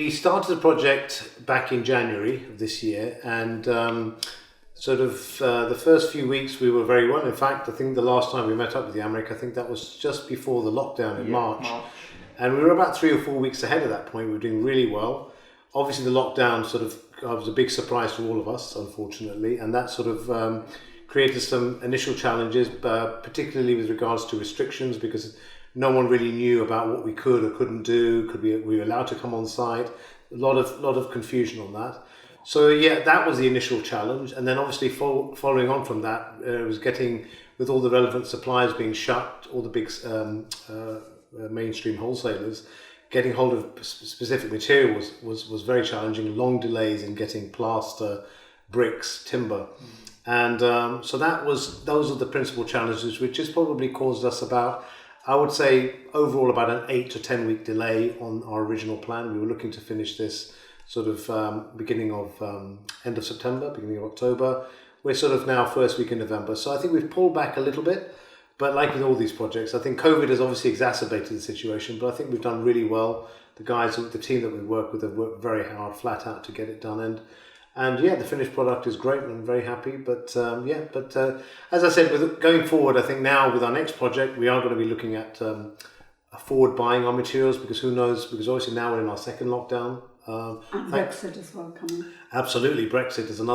We started the project back in January of this year, and the first few weeks we were very well. In fact, I think the last time we met up with the America, I think that was just before the lockdown in March. And we were about 3 or 4 weeks ahead of that point. We were doing really well. Obviously, the lockdown was a big surprise to all of us, unfortunately, and that created some initial challenges, particularly with regards to restrictions, because no one really knew about what we could or couldn't do. We were allowed to come on site? A lot of confusion on that. So yeah, that was the initial challenge, and then obviously following on from that, it was getting, with all the relevant suppliers being shut, all the big mainstream wholesalers, getting hold of specific material was very challenging. Long delays in getting plaster, bricks, timber. And so those are the principal challenges, which has probably caused us about, I would say, overall about an 8 to 10 week delay on our original plan. We were looking to finish this beginning of end of September, beginning of October. We're now first week in November. So I think we've pulled back a little bit, but like with all these projects, I think COVID has obviously exacerbated the situation, but I think we've done really well. The guys, the team that we work with have worked very hard, flat out, to get it done. And yeah, the finished product is great, and I'm very happy. But as I said, with going forward, I think now with our next project, we are going to be looking at forward buying our materials, because who knows? Because obviously now we're in our second lockdown. And Brexit as well coming. Absolutely, Brexit is an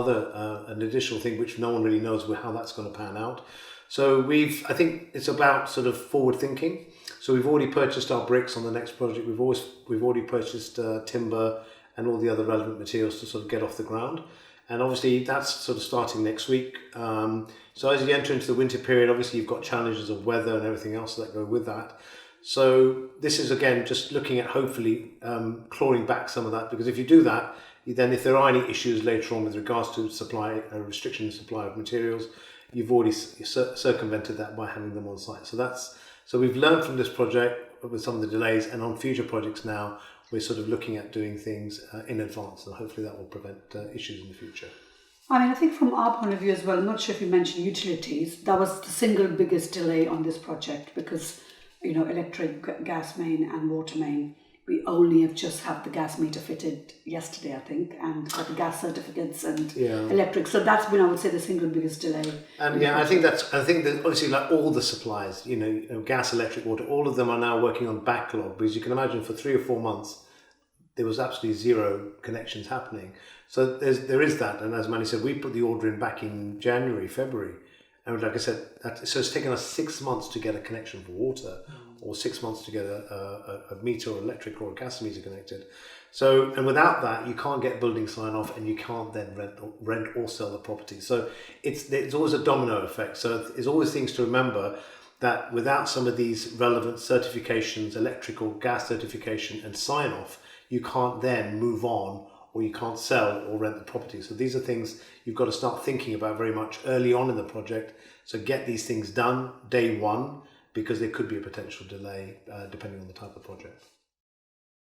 additional thing which no one really knows how that's going to pan out. So I think it's about forward thinking. So we've already purchased our bricks on the next project. We've already purchased timber and all the other relevant materials to get off the ground. And obviously that's starting next week. So as you enter into the winter period, obviously you've got challenges of weather and everything else that go with that. So this is again just looking at hopefully clawing back some of that, because if you do that, then if there are any issues later on with regards to supply, restriction in supply of materials, you've already circumvented that by having them on site. So we've learned from this project with some of the delays, and on future projects now we're looking at doing things in advance, and hopefully that will prevent issues in the future. I think from our point of view as well, I'm not sure if you mentioned utilities, that was the single biggest delay on this project, because electric, gas main and water main, we only have just had the gas meter fitted yesterday, I think, and got the gas certificates and electric. So that's been, I would say, the single biggest delay. And I think that obviously, like all the supplies, gas, electric, water, all of them are now working on backlog, because you can imagine for 3 or 4 months there was absolutely zero connections happening. So there is that, and as Manny said, we put the order in back in January, February, and like I said, so it's taken us 6 months to get a connection for water. Or 6 months to get a meter or electric or a gas meter connected. So, and without that, you can't get building sign off, and you can't then rent or sell the property. So it's always a domino effect. So there's always things to remember, that without some of these relevant certifications, electrical, gas certification and sign off, you can't then move on, or you can't sell or rent the property. So these are things you've got to start thinking about very much early on in the project. So get these things done day one, because there could be a potential delay depending on the type of project.